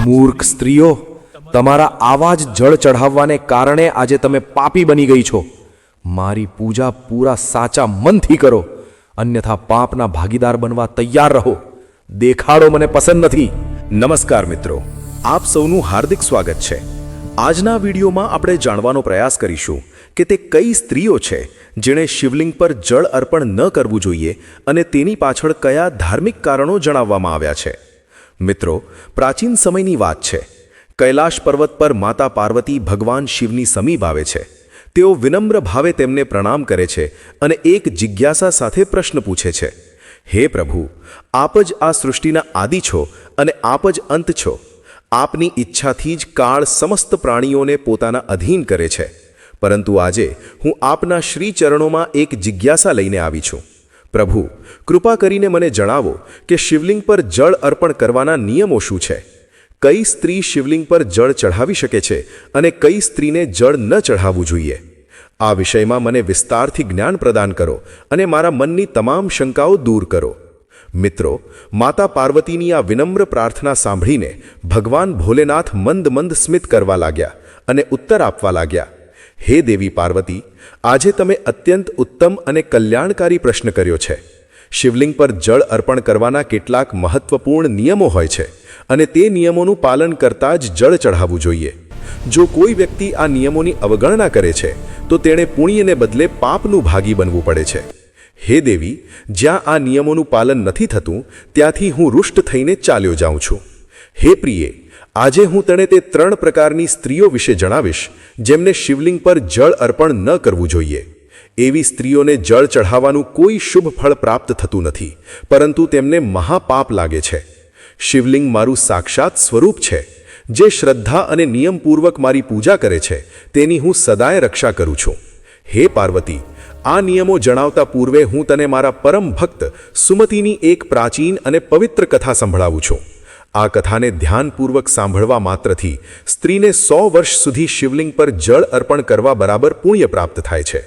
મૂર્ખ સ્ત્રીઓ, તમારા આવા જ જળ ચઢાવવાને કારણે આજે તમે પાપી બની ગઈ છો. મારી પૂજા પૂરા સાચા મનથી કરો, અન્યથા પાપના ભાગીદાર બનવા તૈયાર રહો. દેખાડો મને પસંદ નથી. નમસ્કાર મિત્રો, આપ સૌનું હાર્દિક સ્વાગત છે. આજના વિડીયોમાં આપણે જાણવાનો પ્રયાસ કરીશું કે તે કઈ સ્ત્રીઓ છે જેણે શિવલિંગ પર જળ અર્પણ ન કરવું જોઈએ અને તેની પાછળ કયા ધાર્મિક કારણો જણાવવામાં આવ્યા છે. મિત્રો, પ્રાચીન સમયની વાત છે. કૈલાશ પર્વત પર માતા પાર્વતી ભગવાન શિવની સમીપ આવે છે. તેઓ વિનમ્ર ભાવે તેમને પ્રણામ કરે છે અને એક જિજ્ઞાસા સાથે પ્રશ્ન પૂછે છે. હે પ્રભુ, આપ જ આ સૃષ્ટિના આદિ છો અને આપ જ અંત છો. આપની ઈચ્છાથી જ કાળ સમસ્ત પ્રાણીઓને પોતાના અધીન કરે છે. પરંતુ આજે હું આપના શ્રી ચરણોમાં એક જિજ્ઞાસા લઈને આવી છું. પ્રભુ, કૃપા કરીને મને જણાવો કે શિવલિંગ પર જળ અર્પણ કરવાના નિયમો શું છે. કઈ સ્ત્રી શિવલિંગ પર જળ ચઢાવી શકે છે અને કઈ સ્ત્રીને જળ ન ચઢાવવું જોઈએ. આ વિષયમાં મને વિસ્તારથી જ્ઞાન પ્રદાન કરો અને મારા મનની તમામ શંકાઓ દૂર કરો. મિત્રો, માતા પાર્વતીની આ વિનમ્ર પ્રાર્થના સાંભળીને ભગવાન ભોલેનાથ મંદ મંદ સ્મિત કરવા લાગ્યા અને ઉત્તર આપવા લાગ્યા. હે દેવી પાર્વતી, આજે તમે અત્યંત ઉત્તમ અને કલ્યાણકારી પ્રશ્ન કર્યો છે. શિવલિંગ પર જળ અર્પણ કરવાના કેટલાક મહત્વપૂર્ણ નિયમો હોય છે અને તે નિયમોનું પાલન કરતાં જ જળ ચઢાવવું જોઈએ. જો કોઈ વ્યક્તિ આ નિયમોની અવગણના કરે છે તો તેણે પુણ્યને બદલે પાપનું ભાગી બનવું પડે છે. હે દેવી, જ્યાં આ નિયમોનું પાલન નથી થતું ત્યાંથી હું રૂષ્ટ થઈને ચાલ્યો જાઉં છું. હે પ્રિયે, આજે હું તને તે 3 પ્રકારની સ્ત્રીઓ વિશે જણાવીશ જેમને શિવલિંગ પર જળ અર્પણ ન કરવું જોઈએ. એવી સ્ત્રીઓને જળ ચઢાવવાનું કોઈ શુભ ફળ પ્રાપ્ત થતું નથી, પરંતુ તેમને મહાપાપ લાગે છે. શિવલિંગ મારું સાક્ષાત સ્વરૂપ છે. જે શ્રદ્ધા અને નિયમપૂર્વક મારી પૂજા કરે છે તેની હું સદાય રક્ષા કરું છું. હે પાર્વતી, આ નિયમો જણાવતા પૂર્વે હું તને મારા પરમ ભક્ત સુમતીની એક પ્રાચીન અને પવિત્ર કથા સંભળાવું છું. આ કથાને ધ્યાનપૂર્વક સાંભળવા માત્રથી સ્ત્રીને 100 વર્ષ સુધી શિવલિંગ પર જળ અર્પણ કરવા બરાબર પુણ્ય પ્રાપ્ત થાય છે.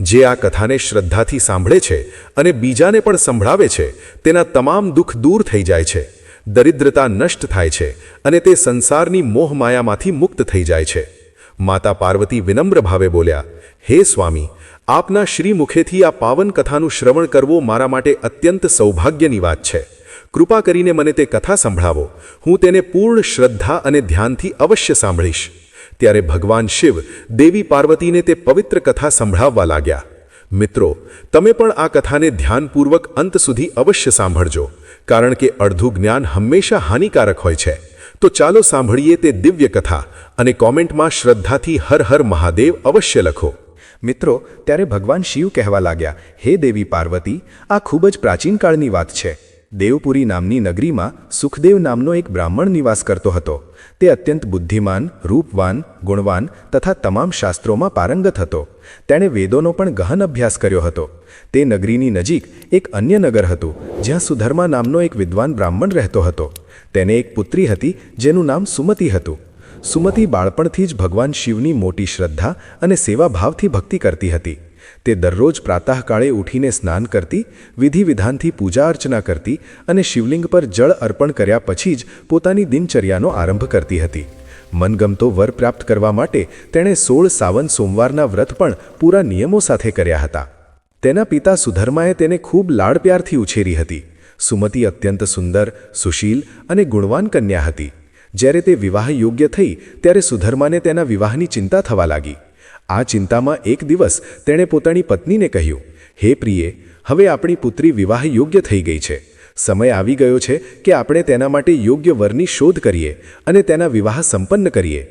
જે આ કથાને શ્રદ્ધાથી સાંભળે છે અને બીજાને પણ સંભળાવે છે તેના તમામ દુઃખ દૂર થઈ જાય છે, દરિદ્રતા નષ્ટ થાય છે અને તે સંસારની મોહમાયામાંથી મુક્ત થઈ જાય છે. માતા પાર્વતી વિનમ્ર ભાવે બોલ્યા, હે સ્વામી, આપના શ્રી મુખેથી આ પાવન કથાનું શ્રવણ કરવો મારા માટે અત્યંત સૌભાગ્યની વાત છે. કૃપા કરીને મને તે કથા સંભળાવો. હું તેને પૂર્ણ શ્રદ્ધા અને ધ્યાનથી અવશ્ય સાંભળીશ. ત્યારે ભગવાન શિવ દેવી પાર્વતીને તે પવિત્ર કથા સંભળાવવા લાગ્યા. મિત્રો, તમે પણ આ કથાને ધ્યાનપૂર્વક અંત સુધી અવશ્ય સાંભળજો, કારણ કે અડધું જ્ઞાન હંમેશા હાનિકારક હોય છે. તો ચાલો સાંભળીએ તે દિવ્ય કથા અને કોમેન્ટમાં શ્રદ્ધાથી હર હર મહાદેવ અવશ્ય લખો. મિત્રો, ત્યારે ભગવાન શિવ કહેવા લાગ્યા, હે દેવી પાર્વતી, આ ખૂબ જ પ્રાચીન કાળની વાત છે. દેવપુરી નામની નગરીમાં સુખદેવ નામનો એક બ્રાહ્મણ નિવાસ કરતો હતો. તે અત્યંત બુદ્ધિમાન, રૂપવાન, ગુણવાન તથા તમામ શાસ્ત્રોમાં પારંગત હતો. તેણે વેદોનો પણ ગહન અભ્યાસ કર્યો હતો. તે નગરીની નજીક એક અન્ય નગર હતું જ્યાં સુધર્મા નામનો એક વિદ્વાન બ્રાહ્મણ રહેતો હતો. તેને એક પુત્રી હતી જેનું નામ સુમતી હતું. સુમતી બાળપણથી જ ભગવાન શિવની મોટી શ્રદ્ધા અને સેવાભાવથી ભક્તિ કરતી હતી. તે દરરોજ પ્રાતઃકાળે ઉઠીને સ્નાન કરતી, વિધિ વિધાનથી પૂજા અર્ચના કરતી અને શિવલિંગ પર જળ અર્પણ કર્યા પછી જ પોતાની દિનચર્યાનો આરંભ કરતી હતી. મનગમતો વર પ્રાપ્ત કરવા માટે તેણે 16 સાવન સોમવારના વ્રત પણ પૂરા નિયમો સાથે કર્યા હતા. તેના પિતા સુધર્માએ તેને ખૂબ લાડ પ્યારથી ઉછેરી હતી. સુમતી અત્યંત સુંદર, સુશીલ અને ગુણવાન કન્યા હતી. જ્યારે તે વિવાહ યોગ્ય થઈ ત્યારે સુધર્માને તેના વિવાહની ચિંતા થવા લાગી. આ ચિંતામાં એક દિવસ તેણે પોતાની પત્નીને કહ્યું, હે પ્રિયે, હવે આપણી પુત્રી વિવાહ યોગ્ય થઈ ગઈ છે. સમય આવી ગયો છે કે આપણે તેના માટે યોગ્ય વરની શોધ કરીએ અને તેના વિવાહ સંપન્ન કરીએ.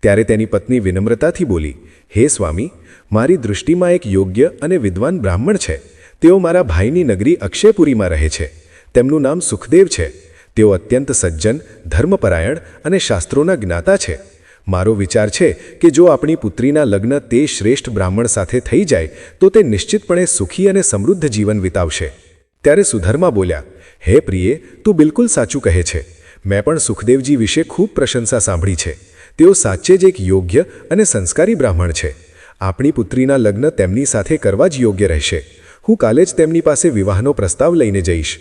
ત્યારે તેની પત્ની વિનમ્રતાથી બોલી, હે સ્વામી, મારી દૃષ્ટિમાં એક યોગ્ય અને વિદ્વાન બ્રાહ્મણ છે. તેઓ મારા ભાઈની નગરી અક્ષયપુરીમાં રહે છે. તેમનું નામ સુખદેવ છે. તેઓ અત્યંત સજ્જન, ધર્મપરાયણ અને શાસ્ત્રોના જ્ઞાતા છે. મારો વિચાર છે કે જો આપણી પુત્રીના લગ્ન તે શ્રેષ્ઠ બ્રાહ્મણ સાથે થઈ જાય તો તે નિશ્ચિતપણે સુખી અને સમૃદ્ધ જીવન વિતાવશે. ત્યારે સુધર્મા બોલ્યા, હે પ્રિયે, તું બિલકુલ સાચું કહે છે. મેં પણ સુખદેવજી વિશે ખૂબ પ્રશંસા સાંભળી છે. તેઓ સાચે જ એક યોગ્ય અને સંસ્કારી બ્રાહ્મણ છે. આપણી પુત્રીના લગ્ન તેમની સાથે કરવા જ યોગ્ય રહેશે. હું કાલે જ તેમની પાસે વિવાહનો પ્રસ્તાવ લઈને જઈશ.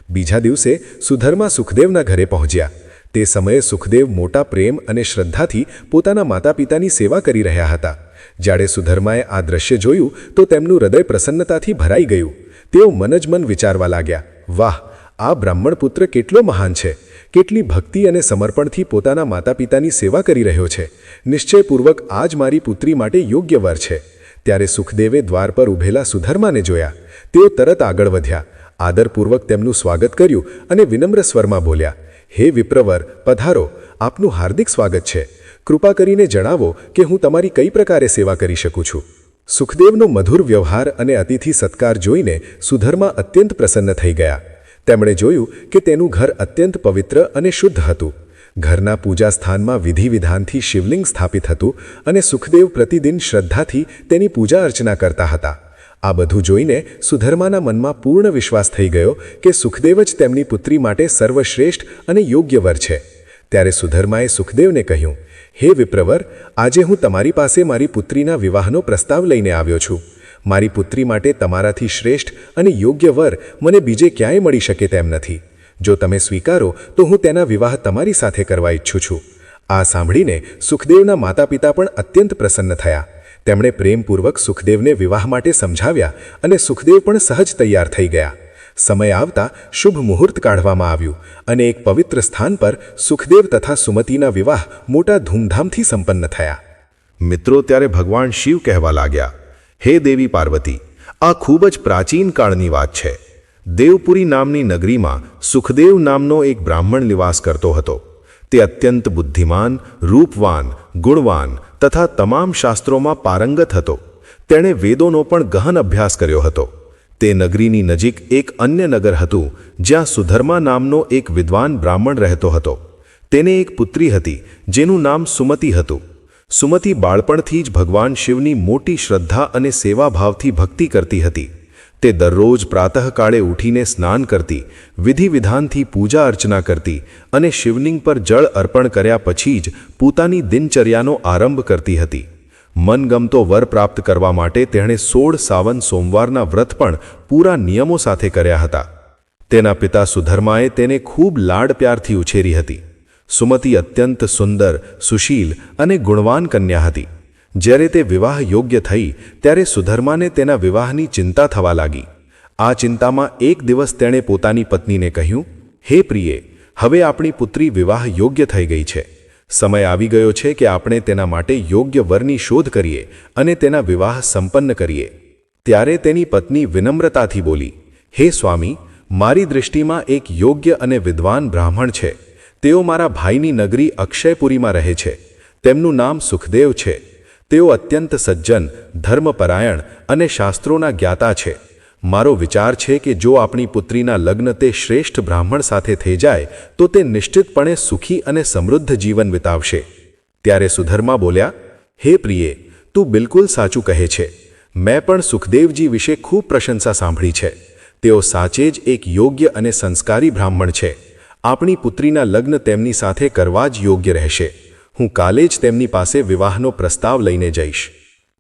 બીજા દિવસે સુધર્મા સુખદેવના ઘરે પહોંચ્યા. તે સમયે સુખદેવ મોટા પ્રેમ અને શ્રદ્ધાથી પોતાના માતા પિતાની સેવા કરી રહ્યા હતા. જ્યારે સુધર્માએ આ દ્રશ્ય જોયું તો તેમનું હૃદય પ્રસન્નતાથી ભરાઈ ગયું. તેઓ મન જ મન વિચારવા લાગ્યા, વાહ, આ બ્રાહ્મણ પુત્ર કેટલો મહાન છે, કેટલી ભક્તિ અને સમર્પણથી પોતાના માતા પિતાની સેવા કરી રહ્યો છે. નિશ્ચયપૂર્વક આ જ મારી પુત્રી માટે યોગ્ય વર છે. ત્યારે સુખદેવે દ્વાર પર ઊભેલા સુધર્માને જોયા. તેઓ તરત આગળ વધ્યા, આદરપૂર્વક તેમનું સ્વાગત કર્યું અને વિનમ્ર સ્વરમાં બોલ્યા, હે વિપ્રવર, પધારો, આપનું હાર્દિક સ્વાગત છે. કૃપા કરીને જણાવો કે હું તમારી કઈ પ્રકારે સેવા કરી શકું છું. સુખદેવનો મધુર વ્યવહાર અને અતિથિ સત્કાર જોઈને સુધર્મા અત્યંત પ્રસન્ન થઈ ગયા. તેમણે જોયું કે તેનું ઘર અત્યંત પવિત્ર અને શુદ્ધ હતું. ઘરના પૂજા સ્થાનમાં વિધિ વિધાનથી શિવલિંગ સ્થાપિત હતું અને સુખદેવ પ્રતિદિન શ્રદ્ધાથી તેની પૂજા અર્ચના કરતા હતા. આ બધું જોઈને સુધર્માના મનમાં પૂર્ણ વિશ્વાસ થઈ ગયો કે સુખદેવ જ તેમની પુત્રી માટે સર્વશ્રેષ્ઠ અને યોગ્ય વર છે. ત્યારે સુધર્માએ સુખદેવને કહ્યું, હે વિપ્રવર, આજે હું તમારી પાસે મારી પુત્રીના વિવાહનો પ્રસ્તાવ લઈને આવ્યો છું. મારી પુત્રી માટે તમારાથી શ્રેષ્ઠ અને યોગ્ય વર મને બીજે ક્યાંય મળી શકે તેમ નથી. જો તમે સ્વીકારો તો હું તેના વિવાહ તમારી સાથે કરવા ઈચ્છું છું. આ સાંભળીને સુખદેવના માતા પિતા પણ અત્યંત પ્રસન્ન થયા. તેમણે પ્રેમપૂર્વક સુખદેવને વિવાહ માટે સમજાવ્યા અને સુખદેવ પણ સહજ તૈયાર થઈ ગયા. સમય આવતા શુભ મુહૂર્ત કાઢવામાં આવ્યું અને એક પવિત્ર સ્થાન પર સુખદેવ તથા સુમતીના વિવાહ મોટા ધૂમધામથી સંપન્ન થયા. મિત્રો, ત્યારે ભગવાન શિવ કહેવા લાગ્યા, હે દેવી પાર્વતી, આ ખૂબ જ પ્રાચીન કાળની વાત છે. દેવપુરી નામની નગરીમાં સુખદેવ નામનો એક બ્રાહ્મણ નિવાસ કરતો હતો. તે અત્યંત બુદ્ધિમાન, રૂપવાન, ગુણવાન તથા તમામ શાસ્ત્રોમાં પારંગત હતો. તેણે વેદોનો પણ ગહન અભ્યાસ કર્યો હતો. તે નગરીની નજીક એક અન્ય નગર હતું જ્યાં સુધર્મા નામનો એક વિદ્વાન બ્રાહ્મણ રહેતો હતો. તેને એક પુત્રી હતી જેનું નામ સુમતી હતું. સુમતી બાળપણથી જ ભગવાન શિવની મોટી શ્રદ્ધા અને સેવાભાવથી ભક્તિ કરતી હતી. તે દરરોજ પ્રાતઃકાળે ઉઠીને સ્નાન કરતી, વિધિ વિધાનથી પૂજા અર્ચના કરતી અને શિવલિંગ પર જળ અર્પણ કર્યા પછી જ પોતાની દિનચર્યાનો આરંભ કરતી હતી. મનગમતો વર પ્રાપ્ત કરવા માટે તેણે 16 સાવન સોમવારના વ્રત પણ પૂરા નિયમો સાથે કર્યા હતા. તેના પિતા સુધર્માએ તેને ખૂબ લાડ પ્યારથી ઉછેરી હતી. સુમતી અત્યંત સુંદર, સુશીલ અને ગુણવાન કન્યા હતી. જ્યારે તે વિવાહ યોગ્ય થઈ ત્યારે સુધર્માને તેના વિવાહની ચિંતા થવા લાગી. આ ચિંતામાં એક દિવસ તેણે પોતાની પત્નીને કહ્યું, હે પ્રિયે, હવે આપણી પુત્રી વિવાહ યોગ્ય થઈ ગઈ છે. સમય આવી ગયો છે કે આપણે તેના માટે યોગ્ય વરની શોધ કરીએ અને તેના વિવાહ સંપન્ન કરીએ. ત્યારે તેની પત્ની વિનમ્રતાથી બોલી, હે સ્વામી, મારી દૃષ્ટિમાં એક યોગ્ય અને વિદ્વાન બ્રાહ્મણ છે. તેઓ મારા ભાઈની નગરી અક્ષયપુરીમાં રહે છે. તેમનું નામ સુખદેવ છે. તેઓ અત્યંત સજ્જન, ધર્મપરાયણ અને શાસ્ત્રોના જ્ઞાતા છે. મારો વિચાર છે કે જો આપણી પુત્રીના લગ્ન તે શ્રેષ્ઠ બ્રાહ્મણ સાથે થઈ જાય તો તે નિશ્ચિતપણે સુખી અને સમૃદ્ધ જીવન વિતાવશે. ત્યારે સુધર્મા બોલ્યા, હે પ્રિયે, તું બિલકુલ સાચું કહે છે. મેં પણ સુખદેવજી વિશે ખૂબ પ્રશંસા સાંભળી છે. તેઓ સાચે જ એક યોગ્ય અને સંસ્કારી બ્રાહ્મણ છે. આપણી પુત્રીના લગ્ન તેમની સાથે કરવા જ યોગ્ય રહેશે. હું કાલે જ તેમની પાસે વિવાહનો પ્રસ્તાવ લઈને જઈશ.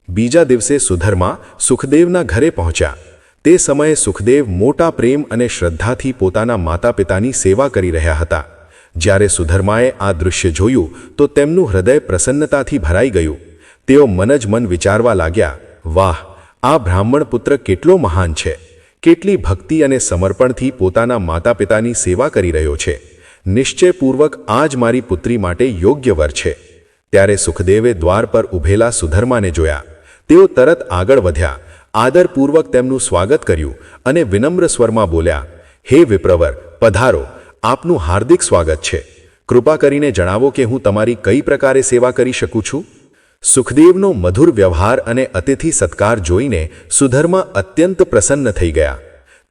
બીજા દિવસે સુધર્મા સુખદેવના ઘરે પહોંચ્યા. તે સમયે સુખદેવ મોટા પ્રેમ અને શ્રદ્ધાથી પોતાના માતા પિતાની સેવા કરી રહ્યા હતા. જ્યારે સુધર્માએ આ દૃશ્ય જોયું તો તેમનું હૃદય પ્રસન્નતાથી ભરાઈ ગયું. તેઓ મન જ મન વિચારવા લાગ્યા, વાહ, આ બ્રાહ્મણ પુત્ર કેટલો મહાન છે, કેટલી ભક્તિ અને સમર્પણથી પોતાના માતા પિતાની સેવા કરી રહ્યો છે. નિશ્ચયપૂર્વક આ જ મારી પુત્રી માટે યોગ્ય વર છે. ત્યારે સુખદેવે દ્વાર પર ઊભેલા સુધર્માને જોયા. તેઓ તરત આગળ વધ્યા, આદરપૂર્વક તેમનું સ્વાગત કર્યું અને વિનમ્ર સ્વરમાં બોલ્યા, હે વિપ્રવર, પધારો, આપનું હાર્દિક સ્વાગત છે. કૃપા કરીને જણાવો કે હું તમારી કઈ પ્રકારે સેવા કરી શકું છું. સુખદેવનો મધુર વ્યવહાર અને અતિથિ સત્કાર જોઈને સુધર્મા અત્યંત પ્રસન્ન થઈ ગયા.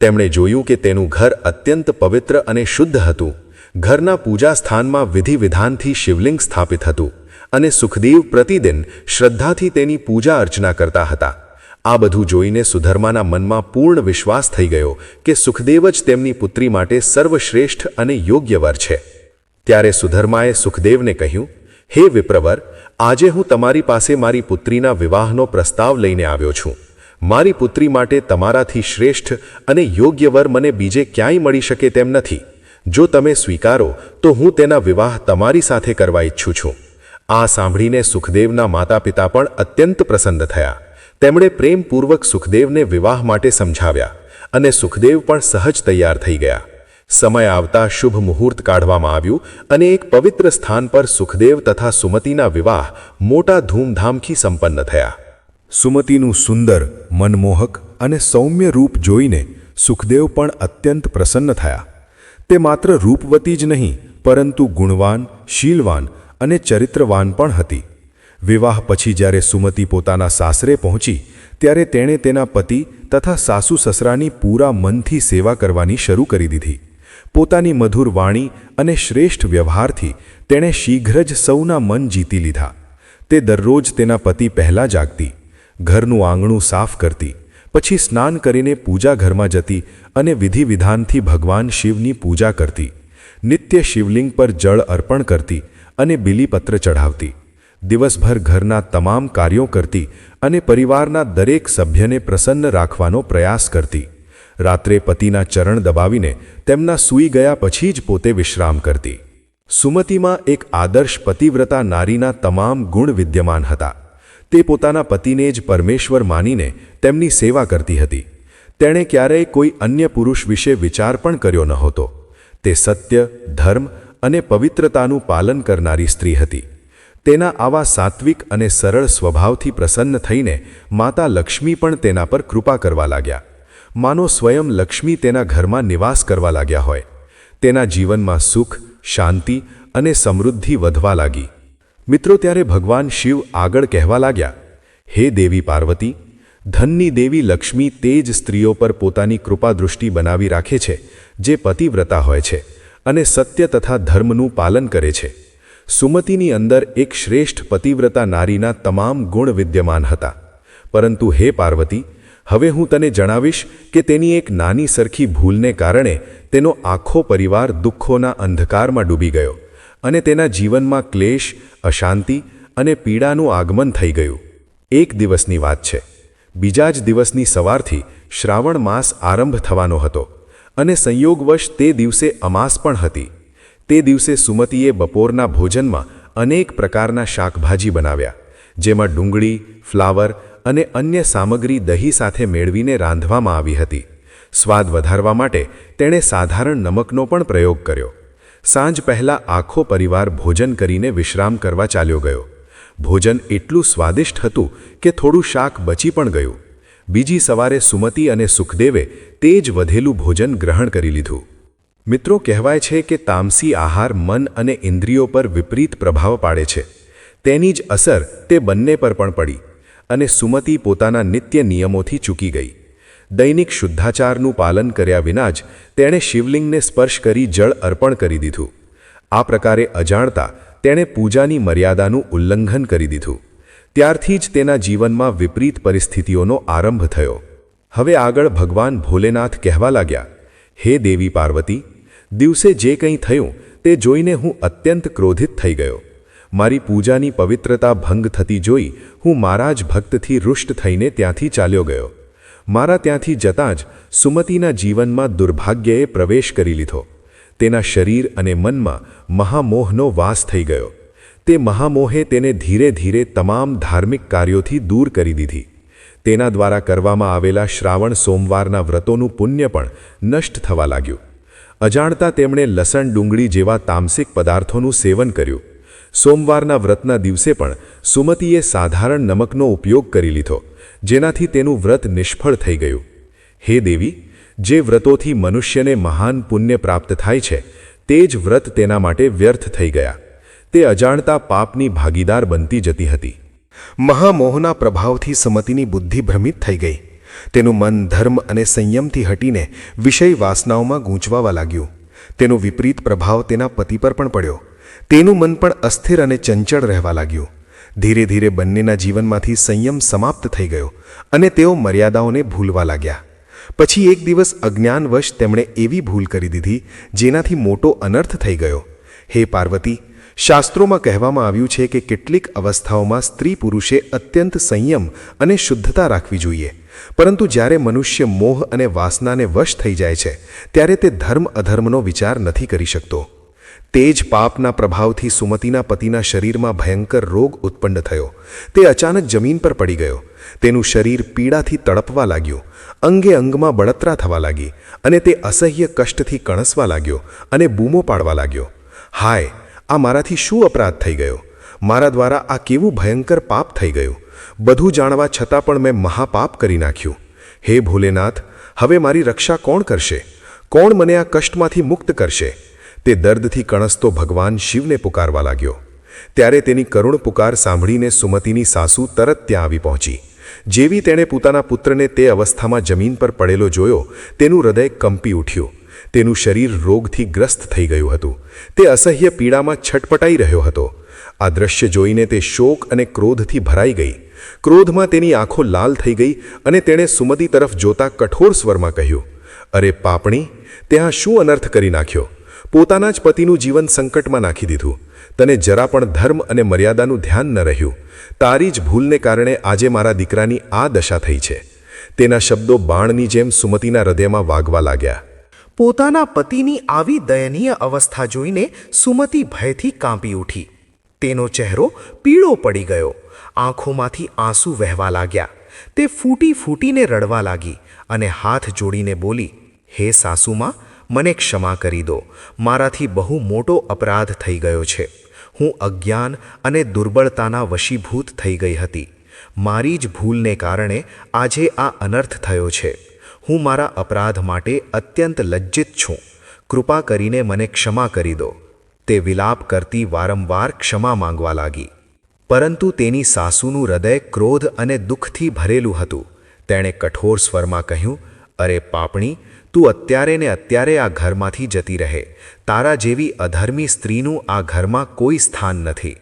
તેમણે જોયું કે તેનું ઘર અત્યંત પવિત્ર અને શુદ્ધ હતું. ઘરના પૂજા સ્થાનમાં વિધિ વિધાનથી શિવલિંગ સ્થાપિત હતું અને સુખદેવ પ્રતિદિન શ્રદ્ધાથી તેની પૂજા અર્ચના કરતા હતા. આ બધું જોઈને સુધર્માના મનમાં પૂર્ણ વિશ્વાસ થઈ ગયો કે સુખદેવ જ તેમની પુત્રી માટે સર્વશ્રેષ્ઠ અને યોગ્ય વર છે. ત્યારે સુધર્માએ સુખદેવને કહ્યું, હે વિપ્રવર, આજે હું તમારી પાસે મારી પુત્રીના વિવાહનો પ્રસ્તાવ લઈને આવ્યો છું. મારી પુત્રી માટે તમારાથી શ્રેષ્ઠ અને યોગ્ય વર મને બીજે ક્યાંય મળી શકે તેમ નથી. જો તમે સ્વીકારો તો હું તેના વિવાહ તમારી સાથે કરવા ઈચ્છું છું. આ સાંભળીને સુખદેવના માતા પિતા પણ અત્યંત પ્રસન્ન થયા. તેમણે પ્રેમપૂર્વક સુખદેવને વિવાહ માટે સમજાવ્યા અને સુખદેવ પણ સહજ તૈયાર થઈ ગયા. સમય આવતા શુભ મુહૂર્ત કાઢવામાં આવ્યું અને એક પવિત્ર સ્થાન પર સુખદેવ તથા સુમતિના વિવાહ મોટા ધૂમધામથી સંપન્ન થયા. સુમતિનું સુંદર, મનમોહક અને સૌમ્ય રૂપ જોઈને સુખદેવ પણ અત્યંત પ્રસન્ન થયા. તે માત્ર રૂપવતી જ નહીં, પરંતુ ગુણવાન, શીલવાન અને ચરિત્રવાન પણ હતી. વિવાહ પછી જ્યારે સુમતિ પોતાના સાસરે પહોંચી ત્યારે તેણે તેના પતિ તથા સાસુ સસરાની પૂરા મનથી સેવા કરવાની શરૂ કરી દીધી. પોતાની મધુર વાણી અને શ્રેષ્ઠ વ્યવહારથી તેણે શીઘ્ર જ સૌના મન જીતી લીધા. તે દરરોજ તેના પતિ પહેલાં જાગતી, ઘરનું આંગણું સાફ કરતી, પછી સ્નાન કરીને પૂજા ઘરમાં જતી અને વિધિ વિધાનથી ભગવાન શિવની પૂજા કરતી. નિત્ય શિવલિંગ પર જળ અર્પણ કરતી અને બીલીપત્ર ચઢાવતી. દિવસભર ઘરના તમામ કાર્યો કરતી અને પરિવારના દરેક સભ્યને પ્રસન્ન રાખવાનો પ્રયાસ કરતી. રાત્રે પતિના ચરણ દબાવીને તેમના સૂઈ ગયા પછી જ પોતે વિશ્રામ કરતી. સુમતિમાં એક આદર્શ પતિવ્રતા નારીના તમામ ગુણ વિદ્યમાન હતા. તે પોતાના પતિને જ પરમેશ્વર માનીને તેમની સેવા કરતી હતી. તેણે ક્યારેય કોઈ અન્ય પુરુષ વિશે વિચાર પણ કર્યો નહોતો. તે સત્ય, ધર્મ અને પવિત્રતાનું પાલન કરનારી સ્ત્રી હતી. તેના આવા સાત્વિક અને સરળ સ્વભાવથી પ્રસન્ન થઈને માતા લક્ષ્મી પણ તેના પર કૃપા કરવા લાગ્યા. માનો સ્વયં લક્ષ્મી તેના ઘરમાં નિવાસ કરવા લાગ્યા હોય. તેના જીવનમાં સુખ, શાંતિ અને સમૃદ્ધિ વધવા લાગી. મિત્રો, ત્યારે ભગવાન શિવ આગળ કહેવા લાગ્યા, હે દેવી પાર્વતી, ધનની દેવી લક્ષ્મી તે જ સ્ત્રીઓ પર પોતાની કૃપા દૃષ્ટિ બનાવી રાખે છે જે પતિવ્રતા હોય છે અને સત્ય તથા ધર્મનું પાલન કરે છે. સુમતિની અંદર એક શ્રેષ્ઠ પતિવ્રતા નારીના તમામ ગુણ વિદ્યમાન હતા. પરંતુ હે પાર્વતી, હવે હું તને જણાવીશ કે તેની એક નાની સરખી ભૂલને કારણે તેનો આખો પરિવાર દુઃખોના અંધકારમાં ડૂબી ગયો અને તેના જીવનમાં ક્લેશ, અશાંતિ અને પીડાનું આગમન થઈ ગયું. એક દિવસની વાત છે. બીજા જ દિવસની સવારથી શ્રાવણ માસ આરંભ થવાનો હતો અને સંયોગવશ તે દિવસે અમાસ પણ હતી. તે દિવસે સુમતિએ બપોરના ભોજનમાં અનેક પ્રકારના શાકભાજી બનાવ્યા, જેમાં ડુંગળી, ફ્લાવર અને અન્ય સામગ્રી દહીં સાથે મેળવીને રાંધવામાં આવી હતી. સ્વાદ વધારવા માટે તેણે સાધારણ નમકનો પણ પ્રયોગ કર્યો. સાંજ પહેલાં આખો પરિવાર ભોજન કરીને વિશ્રામ કરવા ચાલ્યો ગયો. ભોજન એટલું સ્વાદિષ્ટ હતું કે થોડું શાક બચી પણ ગયું. બીજી સવારે સુમતિ અને સુખદેવે તે જ વધેલું ભોજન ગ્રહણ કરી લીધું. મિત્રો, કહેવાય છે કે તામસી આહાર મન અને ઇન્દ્રિયો પર વિપરીત પ્રભાવ પાડે છે. તેની જ અસર તે બંને પર પણ પડી અને સુમતિ પોતાના નિત્ય નિયમોથી ચૂકી ગઈ. દૈનિક શુદ્ધાચારનું પાલન કર્યા વિના જ તેણે શિવલિંગને સ્પર્શ કરી જળ અર્પણ કરી દીધું. આ પ્રકારે અજાણતા તેણે પૂજાની મર્યાદાનું ઉલ્લંઘન કરી દીધું. ત્યારથી જ તેના જીવનમાં વિપરીત પરિસ્થિતિઓનો આરંભ થયો. હવે આગળ ભગવાન ભોલેનાથ કહેવા લાગ્યા, હે દેવી પાર્વતી, દિવસે જે કંઈ થયું તે જોઈને હું અત્યંત ક્રોધિત થઈ ગયો. મારી પૂજાની પવિત્રતા ભંગ થતી જોઈ હું મારા જ ભક્તથી રૂષ્ટ થઈને ત્યાંથી ચાલ્યો ગયો. મારા ત્યાંથી જતાં જ સુમતિના જીવનમાં દુર્ભાગ્યએ પ્રવેશ કરી લીધો. તેના શરીર અને મનમાં મહામોહનો વાસ થઈ ગયો. તે મહામોહે તેને ધીરે ધીરે તમામ ધાર્મિક કાર્યોથી દૂર કરી દીધી. તેના દ્વારા કરવામાં આવેલા શ્રાવણ સોમવારના વ્રતોનું પુણ્ય પણ નષ્ટ થવા લાગ્યું. અજાણતા તેમણે લસણ, ડુંગળી જેવા તામસિક પદાર્થોનું સેવન કર્યું. સોમવારના વ્રતના દિવસે પણ સુમતિએ સાધારણ નમકનો ઉપયોગ કરી લીધો, જેનાથી તેનું વ્રત નિષ્ફળ થઈ ગયું. હે દેવી, જે વ્રતોથી મનુષ્યને મહાન પુણ્ય પ્રાપ્ત થાય છે તે જ વ્રત તેના માટે વ્યર્થ થઈ ગયા. તે અજાણતા પાપની ભાગીદાર બનતી જતી હતી. મહામોહના પ્રભાવથી સુમતિની બુદ્ધિ ભ્રમિત થઈ ગઈ. તેનું મન ધર્મ અને સંયમથી હટીને વિષય વાસનાઓમાં ગૂંચવાવા લાગ્યું. તેનો વિપરીત પ્રભાવ તેના પતિ પર પણ પડ્યો. તેનું મન પણ અસ્થિર અને ચંચળ રહેવા લાગ્યું. ધીરે ધીરે બંનેના જીવનમાંથી સંયમ સમાપ્ત થઈ ગયો અને તેઓ મર્યાદાઓને ભૂલવા લાગ્યા. પછી એક દિવસ અજ્ઞાનવશ તેમણે એવી ભૂલ કરી દીધી જેનાથી મોટો અનર્થ થઈ ગયો. હે પાર્વતી, શાસ્ત્રોમાં કહેવામાં આવ્યું છે કે કેટલીક અવસ્થાઓમાં સ્ત્રી પુરુષે અત્યંત સંયમ અને શુદ્ધતા રાખવી જોઈએ પરંતુ જ્યારે મનુષ્ય મોહ અને વાસનાને વશ થઈ જાય છે ત્યારે તે ધર્મ અધર્મનો વિચાર નથી કરી શકતો. તે જ પાપના પ્રભાવથી સુમતીના પતિના શરીરમાં ભયંકર રોગ ઉત્પન્ન થયો. તે અચાનક જમીન પર પડી ગયો. તેનું શરીર પીડાથી તડપવા લાગ્યું, અંગે અંગમાં બળતરા થવા લાગી અને તે અસહ્ય કષ્ટથી કણસવા લાગ્યો અને બૂમો પાડવા લાગ્યો, હાય, આ મારાથી શું અપરાધ થઈ ગયો? મારા દ્વારા આ કેવું ભયંકર પાપ થઈ ગયું? બધું જાણવા છતાં પણ મેં મહાપાપ કરી નાખ્યું. હે ભોલેનાથ, હવે મારી રક્ષા કોણ કરશે? કોણ મને આ કષ્ટમાંથી મુક્ત કરશે? તે દર્દથી કણસતો ભગવાન શિવને પુકારવા લાગ્યો. ત્યારે તેની કરુણ પુકાર સાંભળીને સુમતીની સાસુ તરત ત્યાં આવી પહોંચી. જેવી તેણે પોતાના પુત્રને તે અવસ્થામાં જમીન પર પડેલો જોયો, તેનું હૃદય કંપી ઉઠ્યું. તેનું શરીર રોગથી ગ્રસ્ત થઈ ગયું હતું. તે અસહ્ય પીડામાં છટપટાઈ રહ્યો હતો. આ દ્રશ્ય જોઈને તે શોક અને ક્રોધથી ભરાઈ ગઈ. ક્રોધમાં તેની આંખો લાલ થઈ ગઈ અને તેણે સુમતી તરફ જોતા કઠોર સ્વરમાં કહ્યું, અરે પાપણી, તે આ શું અનર્થ કરી નાખ્યો? પોતાના જ પતિનું જીવન સંકટમાં નાખી દીધું. તને જરા પણ ધર્મ અને મર્યાદાનું ધ્યાન ન રહ્યું. તારી જ ભૂલને કારણે આજે મારા દીકરાની આ દશા થઈ છે. તેના શબ્દો બાણની જેમ સુમતીના હૃદયમાં વાગવા લાગ્યા. પોતાના પતિની આવી દયનીય અવસ્થા જોઈને સુમતી ભયથી કાંપી ઉઠી. તેનો ચહેરો પીળો પડી ગયો. આંખોમાંથી આંસુ વહેવા લાગ્યા. તે ફૂટી ફૂટીને રડવા લાગી અને હાથ જોડીને બોલી, હે સાસુમા, મને ક્ષમા કરી દો. મારાથી બહુ મોટો અપરાધ થઈ ગયો છે. હું અજ્ઞાન અને દુર્બળતાના વશીભૂત થઈ ગઈ હતી. મારી જ ભૂલને કારણે આજે આ અનર્થ થયો છે. હું મારા અપરાધ માટે અત્યંત લજ્જિત છું. કૃપા કરીને મને ક્ષમા કરી દો. તે વિલાપ કરતી વારંવાર ક્ષમા માંગવા લાગી. પરંતુ તેની સાસુનું હૃદય ક્રોધ અને દુઃખથી ભરેલું હતું. તેણે કઠોર સ્વરમાં કહ્યું, અરે પાપણી, તું અત્યારે ને અત્યારે આ ઘરમાંથી જતી રહે. તારા જેવી અધર્મી સ્ત્રીનું આ ઘરમાં કોઈ સ્થાન નથી.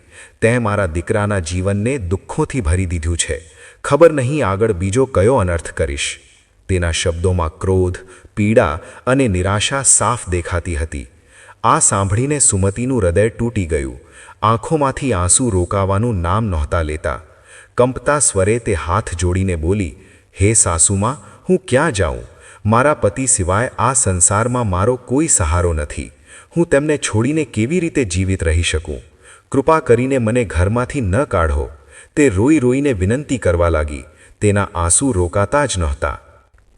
તે મારા દીકરાના જીવનને દુઃખોથી ભરી દીધું છે. ખબર નહીં આગળ બીજો કયો અનર્થ કરીશ. તેના શબ્દોમાં ક્રોધ, પીડા અને નિરાશા સાફ દેખાતી હતી. આ સાંભળીને સુમતીનું હૃદય તૂટી ગયું. આંખોમાંથી આંસુ રોકાવાનું નામ નહોતા લેતા. કંપતા સ્વરે તે હાથ જોડીને બોલી, હે સાસુમા, હું ક્યાં જાઉં? મારા પતિ સિવાય આ સંસારમાં મારો કોઈ સહારો નથી. હું તેમને છોડીને કેવી રીતે જીવિત રહી શકું? કૃપા કરીને મને ઘરમાંથી ન કાઢો. તે રોઈ રોઈને વિનંતી કરવા લાગી. તેના આંસુ રોકાતા જ નહોતા.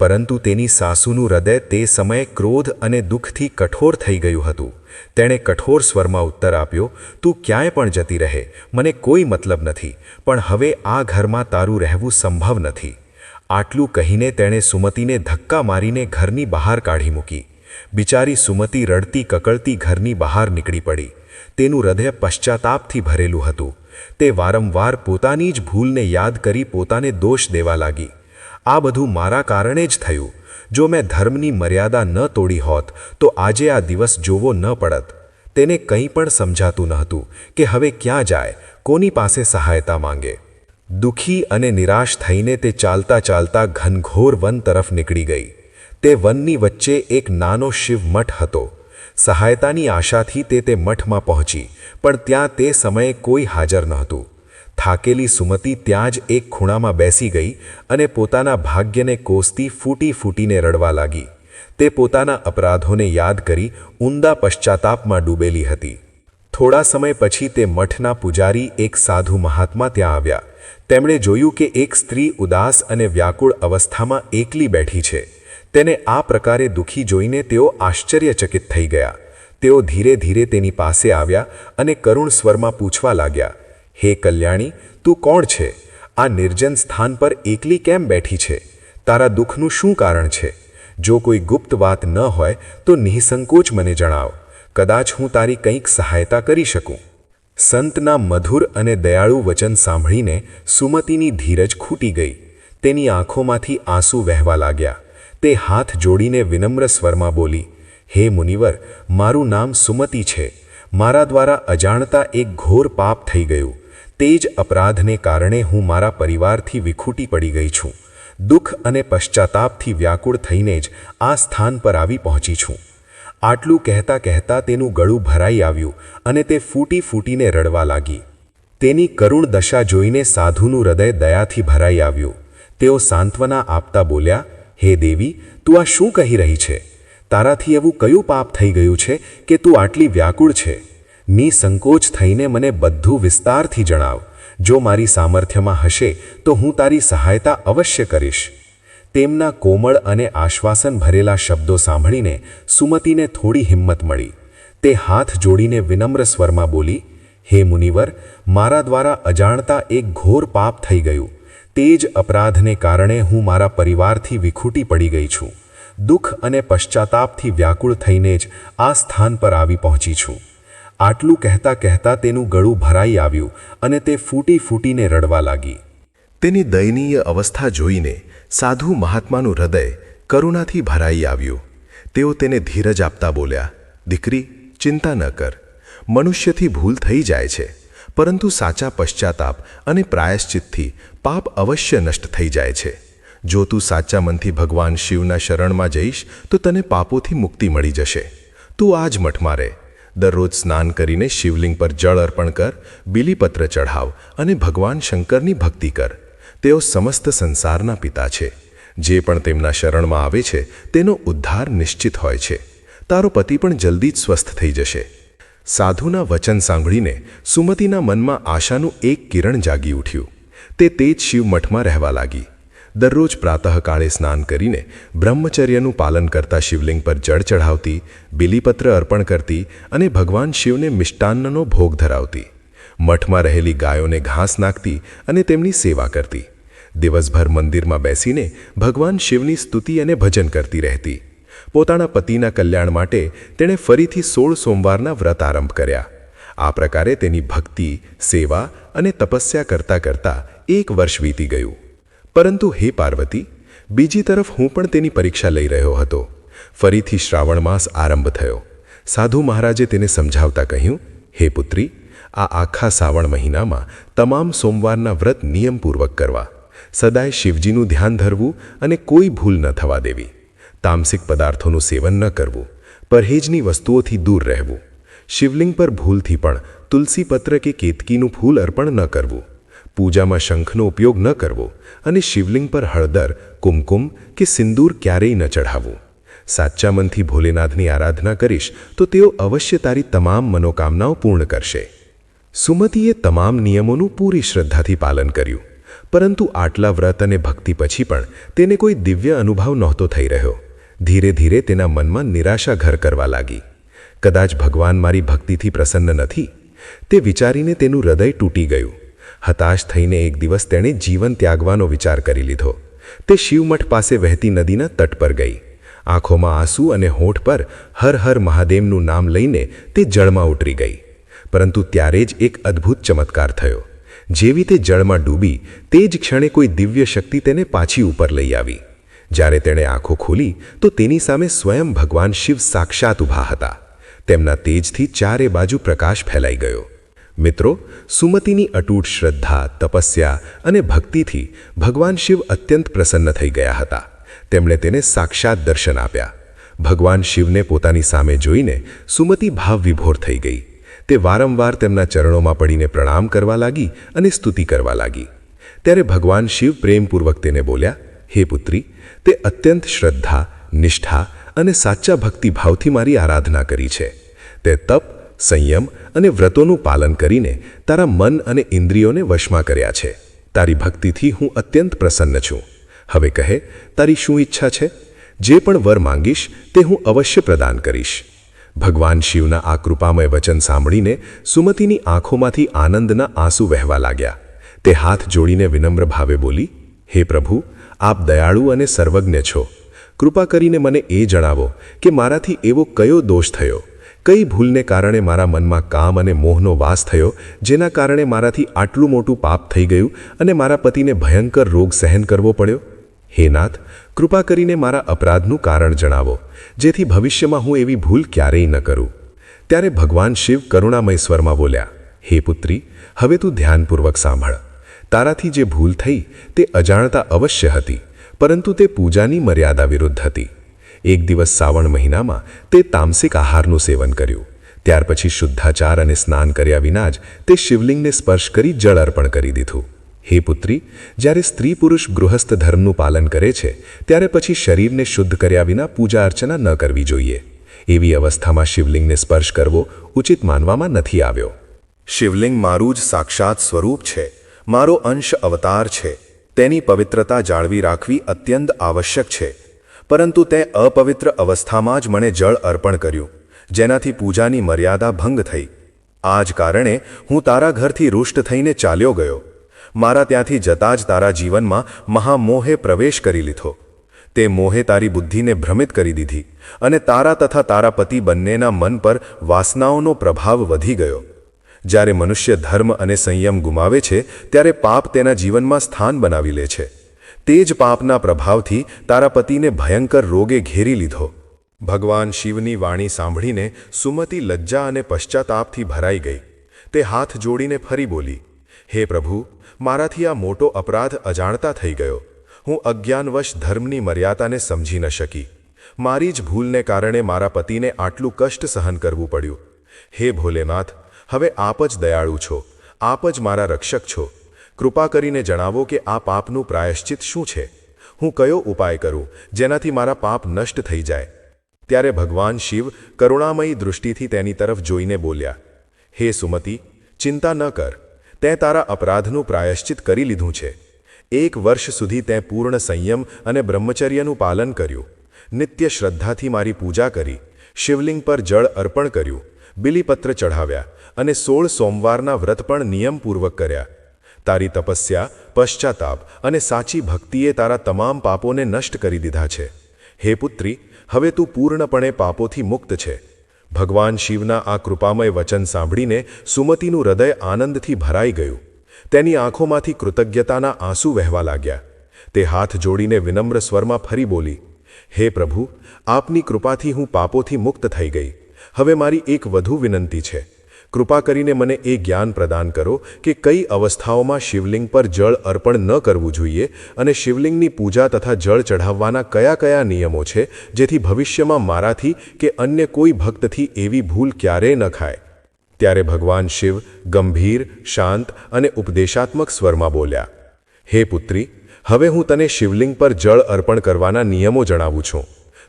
પરંતુ તેની સાસુનું હૃદય તે સમયે ક્રોધ અને દુઃખથી કઠોર થઈ ગયું હતું. તેણે કઠોર સ્વરમાં ઉત્તર આપ્યો, તું ક્યાંય પણ જતી રહે, મને કોઈ મતલબ નથી, પણ હવે આ ઘરમાં તારું રહેવું સંભવ નથી. આટલું કહીને તેણે સુમતીને ધક્કા મારીને ઘરની બહાર કાઢી મૂકી. બિચારી સુમતી રડતી કકળતી ઘરની બહાર નીકળી પડી. તેનું હૃદય પશ્ચાતાપથી ભરેલું હતું. તે વારંવાર પોતાની જ ભૂલને યાદ કરી પોતાને દોષ દેવા લાગી. આ બધું મારા કારણે જ થયું. જો મેં ધર્મની મર્યાદા ન તોડી હોત તો આજે આ દિવસ જોવો ન પડત. તેને કંઈ પણ સમજાતું નહોતું કે હવે ક્યાં જાય, કોની પાસે સહાયતા માંગે. દુઃખી અને નિરાશ થઈને તે ચાલતા ચાલતા ઘનઘોર વન તરફ નીકળી ગઈ. તે વનની વચ્ચે એક નાનો શિવ મઠ હતો. સહાયતાની આશાથી તે મઠમાં પહોંચી, પણ ત્યાં તે સમયે કોઈ હાજર નહોતું. થાકેલી સુમતી ત્યાં જ એક ખૂણામાં બેસી ગઈ અને પોતાના ભાગ્યને કોસતી ફૂટી ફૂટીને રડવા લાગી. તે પોતાના અપરાધોને યાદ કરી ઊંડા પશ્ચાતાપમાં ડૂબેલી હતી. થોડા સમય પછી તે મઠના પૂજારી એક સાધુ મહાત્મા ત્યાં આવ્યા. તેમણે જોયું કે એક સ્ત્રી ઉદાસ અને વ્યાકુળ અવસ્થામાં એકલી બેઠી છે. તેને આ પ્રકારે દુઃખી જોઈને તેઓ આશ્ચર્યચકિત થઈ ગયા. તેઓ ધીરે ધીરે તેની પાસે આવ્યા અને કરુણ સ્વરમાં પૂછવા લાગ્યા, હે કલ્યાણી, તું કોણ છે? આ નિર્જન સ્થાન પર એકલી કેમ બેઠી છે? તારા દુઃખનું શું કારણ છે? જો કોઈ ગુપ્ત વાત ન હોય તો નિઃસંકોચ મને જણાવ. કદાચ હું તારી કંઈક સહાયતા કરી શકું. સંતના મધુર અને દયાળુ વચન સાંભળીને સુમતીની ધીરજ ખૂટી ગઈ. તેની આંખોમાંથી આંસુ વહેવા લાગ્યા. તે હાથ જોડીને વિનમ્ર સ્વરમાં બોલી, હે મુનિવર, મારું નામ સુમતી છે. મારા દ્વારા અજાણતા એક ઘોર પાપ થઈ ગયું. તે જ અપરાધને કારણે હું મારા પરિવારથી વિખૂટી પડી ગઈ છું. દુઃખ અને પશ્ચાતાપથી વ્યાકુળ થઈને જ આ સ્થાન પર આવી પહોંચી છું. આટલું કહેતા કહેતા તેનું ગળું ભરાઈ આવ્યું અને તે ફૂટી ફૂટીને રડવા લાગી. તેની કરુણ દશા જોઈને સાધુનું હૃદય દયાથી ભરાઈ આવ્યું. તેઓ સાંત્વના આપતા બોલ્યા, હે દેવી, તું આ શું કહી રહી છે? તારાથી એવું કયું પાપ થઈ ગયું છે કે તું આટલી વ્યાકુળ છે? નિસંકોચ થઈને મને બધું વિસ્તારથી જણાવ. જો મારી સામર્થ્યમાં હશે તો હું તારી સહાયતા અવશ્ય કરીશ. તેમના કોમળ અને આશ્વાસન ભરેલા શબ્દો સાંભળીને સુમતીને થોડી હિંમત મળી. તે હાથ જોડીને વિનમ્ર સ્વરમાં બોલી, હે મુનિવર, મારા દ્વારા અજાણતા એક ઘોર પાપ થઈ ગયું. તે જ અપરાધને કારણે હું મારા પરિવારથી વિખૂટી પડી ગઈ છું. દુઃખ અને પશ્ચાતાપથી વ્યાકુળ થઈને જ આ સ્થાન પર આવી પહોંચી છું. આટલું કહેતા કહેતા તેનું ગળું ભરાઈ આવ્યું અને તે ફૂટી ફૂટીને રડવા લાગી. તેની દયનીય અવસ્થા જોઈને સાધુ મહાત્માનું હૃદય કરુણાથી ભરાઈ આવ્યું. તેઓ તેને ધીરજ આપતા બોલ્યા, દીકરી, ચિંતા ન કર. મનુષ્યથી ભૂલ થઈ જાય છે, પરંતુ સાચા પશ્ચાતાપ અને પ્રાયશ્ચિતથી પાપ અવશ્ય નષ્ટ થઈ જાય છે. જો તું સાચા મનથી ભગવાન શિવના શરણમાં જઈશ તો તને પાપોથી મુક્તિ મળી જશે. તું આ જ મઠમાં રહે. દરરોજ સ્નાન કરીને શિવલિંગ પર જળ અર્પણ કર, બીલીપત્ર ચઢાવ અને ભગવાન શંકરની ભક્તિ કર. તેઓ સમસ્ત સંસારના પિતા છે. જે પણ તેમના શરણમાં આવે છે તેનો ઉદ્ધાર નિશ્ચિત હોય છે. તારો પતિ પણ જલ્દી જ સ્વસ્થ થઈ જશે. સાધુના વચન સાંભળીને સુમતીના મનમાં આશાનું એક કિરણ જાગી ઉઠ્યું. તે જ શિવ મઠમાં રહેવા લાગી. દરરોજ પ્રાતઃકાળે સ્નાન કરીને બ્રહ્મચર્યનું પાલન કરતા શિવલિંગ પર જળ ચઢાવતી, બીલીપત્ર અર્પણ કરતી અને ભગવાન શિવને મિષ્ટાન્નનો ભોગ ધરાવતી. મઠમાં રહેલી ગાયોને ઘાસ નાખતી અને તેમની સેવા કરતી. દિવસભર મંદિરમાં બેસીને ભગવાન શિવની સ્તુતિ અને ભજન કરતી રહેતી. પોતાના પતિના કલ્યાણ માટે તેણે ફરીથી 16 સોમવારના વ્રત આરંભ કર્યા. આ પ્રકારે તેની ભક્તિ, સેવા અને તપસ્યા કરતાં કરતાં 1 વર્ષ વીતી ગયું. પરંતુ હે પાર્વતી, બીજી તરફ હું પણ તેની પરીક્ષા લઈ રહ્યો હતો. ફરીથી શ્રાવણ માસ આરંભ થયો. સાધુ મહારાજે તેને સમજાવતા કહ્યું, હે પુત્રી, આ આખા શ્રાવણ મહિનામાં તમામ સોમવારના વ્રત નિયમપૂર્વક કરવા. સદાય શિવજીનું ધ્યાન ધરવું અને કોઈ ભૂલ ન થવા દેવી. તામસિક પદાર્થોનું સેવન ન કરવું. પરહેજની વસ્તુઓથી દૂર રહેવું. શિવલિંગ પર ભૂલથી પણ તુલસીપત્ર કે કેતકીનું ફૂલ અર્પણ ન કરવું. પૂજામાં શંખનો ઉપયોગ ન કરવો અને શિવલિંગ પર હળદર, કુમકુમ કે સિંદૂર ક્યારેય ન ચઢાવવું. સાચા મનથી ભોલેનાથની આરાધના કરીશ તો તેઓ અવશ્ય તારી તમામ મનોકામનાઓ પૂર્ણ કરશે. સુમતીએ તમામ નિયમોનું પૂરી શ્રદ્ધાથી પાલન કર્યું. પરંતુ આટલા વ્રત અને ભક્તિ પછી પણ તેને કોઈ દિવ્ય અનુભવ નહોતો થઈ રહ્યો. ધીરે ધીરે તેના મનમાં નિરાશા ઘર કરવા લાગી. કદાચ ભગવાન મારી ભક્તિથી પ્રસન્ન નથી, તે વિચારીને તેનું હૃદય તૂટી ગયું. હતાશ થઈને એક દિવસ તેણે જીવન ત્યાગવાનો વિચાર કરી લીધો. તે શિવમઠ પાસે વહેતી નદીના તટ પર ગઈ. આંખોમાં આંસુ અને હોઠ પર હર હર મહાદેવનું નામ લઈને તે જળમાં ઉતરી ગઈ. પરંતુ ત્યારે જ એક અદ્ભુત ચમત્કાર થયો. જેવી તે જળમાં ડૂબી તે જ ક્ષણે કોઈ દિવ્ય શક્તિ તેને પાછી ઉપર લઈ આવી. જ્યારે તેણે આંખો ખોલી તો તેની સામે સ્વયં ભગવાન શિવ સાક્ષાત ઊભા હતા. તેમના તેજથી ચારે બાજુ પ્રકાશ ફેલાઈ ગયો. મિત્રો, સુમતીની અતૂટ શ્રદ્ધા, તપસ્યા અને ભક્તિથી ભગવાન શિવ અત્યંત પ્રસન્ન થઈ ગયા હતા. તેમણે તેને સાક્ષાત દર્શન આપ્યા. ભગવાન શિવને પોતાની સામે જોઈને સુમતી ભાવવિભોર થઈ ગઈ. તે વારંવાર તેમના ચરણોમાં પડીને પ્રણામ કરવા લાગી અને સ્તુતિ કરવા લાગી. ત્યારે ભગવાન શિવ પ્રેમપૂર્વક તેને બોલ્યા, હે પુત્રી, તે અત્યંત શ્રદ્ધા, નિષ્ઠા અને સાચા ભક્તિભાવથી મારી આરાધના કરી છે. તે તપ, સંયમ અને વ્રતોનું પાલન કરીને તારા મન અને ઇન્દ્રિયોને વશમાં કર્યા છે. તારી ભક્તિથી હું અત્યંત પ્રસન્ન છું. હવે કહે, તારી શું ઈચ્છા છે? જે પણ વર માંગીશ તે હું અવશ્ય પ્રદાન કરીશ. ભગવાન શિવના આ કૃપામય વચન સાંભળીને સુમતીની આંખોમાંથી આનંદના આંસુ વહેવા લાગ્યા. તે હાથ જોડીને વિનમ્ર ભાવે બોલી, હે પ્રભુ, આપ દયાળુ અને સર્વજ્ઞ છો. કૃપા કરીને મને એ જણાવો કે મારાથી એવો કયો દોષ થયો, કઈ ભૂલને કારણે મારા મનમાં કામ અને મોહનો વાસ થયો, જેના કારણે મારાથી આટલું મોટું પાપ થઈ ગયું અને મારા પતિને ભયંકર રોગ સહન કરવો પડ્યો. હે નાથ, કૃપા કરીને મારા અપરાધનું કારણ જણાવો, જેથી ભવિષ્યમાં હું એવી ભૂલ ક્યારેય ન કરું. ત્યારે ભગવાન શિવ કરુણામય સ્વરમાં બોલ્યા, હે પુત્રી, હવે તું ધ્યાનપૂર્વક સાંભળ. તારાથી જે ભૂલ થઈ તે અજાણતા અવશ્ય હતી, પરંતુ તે પૂજાની મર્યાદા વિરુદ્ધ હતી. એક દિવસ શ્રાવણ મહિનામાં તે તામસિક આહારનું સેવન કર્યું. ત્યાર પછી શુદ્ધાચાર અને સ્નાન કર્યા વિના જ તે શિવલિંગને સ્પર્શ કરી જળ અર્પણ કરી દીધું. હે પુત્રી, જ્યારે સ્ત્રી પુરુષ ગૃહસ્થ ધર્મનું પાલન કરે છે ત્યારે પછી શરીરને શુદ્ધ કર્યા વિના પૂજા અર્ચના ન કરવી જોઈએ. એવી અવસ્થામાં શિવલિંગને સ્પર્શ કરવો ઉચિત માનવામાં નથી આવ્યો. શિવલિંગ મારું જ સાક્ષાત સ્વરૂપ છે, મારો અંશ અવતાર છે. તેની પવિત્રતા જાળવી રાખવી અત્યંત આવશ્યક છે. પરંતુ તે અપવિત્ર અવસ્થામાં જ મને જળ અર્પણ કર્યું, જેનાથી પૂજાની મર્યાદા ભંગ થઈ. આ જ કારણે હું તારા ઘરથી રૂષ્ટ થઈને ચાલ્યો ગયો. મારા ત્યાંથી જતાં જ તારા જીવનમાં મહામોહે પ્રવેશ કરી લીધો. તે મોહે તારી બુદ્ધિને ભ્રમિત કરી દીધી અને તારા તથા તારા પતિ બંનેના મન પર વાસનાઓનો પ્રભાવ વધી ગયો. જ્યારે મનુષ્ય ધર્મ અને સંયમ ગુમાવે છે ત્યારે પાપ તેના જીવનમાં સ્થાન બનાવી લે છે. તે જ પાપના પ્રભાવથી તારા પતિને ભયંકર રોગે ઘેરી લીધો. ભગવાન શિવની વાણી સાંભળીને સુમતિ લજ્જા અને પશ્ચાતાપથી ભરાઈ ગઈ. તે હાથ જોડીને ફરી બોલી, હે પ્રભુ, મારાથી આ મોટો અપરાધ અજાણતા થઈ ગયો. હું અજ્ઞાનવશ ધર્મની મર્યાદાને સમજી ન શકી. મારી જ ભૂલને કારણે મારા પતિને આટલું કષ્ટ સહન કરવું પડ્યું. હે ભોલેનાથ, હવે આપ જ દયાળુ છો, આપ જ મારા રક્ષક છો. કૃપા કરીને જણાવો કે આ પાપનું પ્રાયશ્ચિત શું છે? હું કયો ઉપાય કરું જેનાથી મારા પાપ નષ્ટ થઈ જાય? ત્યારે ભગવાન શિવ કરુણામયી દૃષ્ટિથી તેની તરફ જોઈને બોલ્યા, હે સુમતિ, ચિંતા ન કર. તે તારા અપરાધનું પ્રાયશ્ચિત કરી લીધું છે. 1 વર્ષ સુધી તે પૂર્ણ સંયમ અને બ્રહ્મચર્યનું પાલન કર્યું. નિત્ય શ્રદ્ધાથી મારી પૂજા કરી, શિવલિંગ પર જળ અર્પણ કર્યું, બિલીપત્ર ચઢાવ્યા અને 16 સોમવારના વ્રત પણ નિયમપૂર્વક કર્યા. તારી તપસ્યા, પશ્ચાતાપ અને સાચી ભક્તિએ તારા તમામ પાપોને નષ્ટ કરી દીધા છે. હે પુત્રી, હવે તું પૂર્ણપણે પાપોથી મુક્ત છે. ભગવાન શિવના આ કૃપામય વચન સાંભળીને સુમતિનું હૃદય આનંદથી ભરાઈ ગયું. તેની આંખોમાંથી કૃતજ્ઞતાના આંસુ વહેવા લાગ્યા. તે હાથ જોડીને વિનમ્ર સ્વરમાં ફરી બોલી, હે પ્રભુ, આપની કૃપાથી હું પાપોથી મુક્ત થઈ ગઈ. હવે મારી એક વધુ વિનંતી છે. કૃપા કરીને મને એ જ્ઞાન પ્રદાન કરો કે કઈ અવસ્થાઓમાં શિવલિંગ પર જળ અર્પણ ન કરવું જોઈએ અને શિવલિંગની પૂજા તથા જળ ચઢાવવાના કયા કયા નિયમો છે, જેથી ભવિષ્યમાં મારાથી કે અન્ય કોઈ ભક્તથી એવી ભૂલ ક્યારેય ન ખાય. ત્યારે ભગવાન શિવ ગંભીર, શાંત અને ઉપદેશાત્મક સ્વરમાં બોલ્યા, હે પુત્રી, હવે હું તને શિવલિંગ પર જળ અર્પણ કરવાના નિયમો જણાવું છું.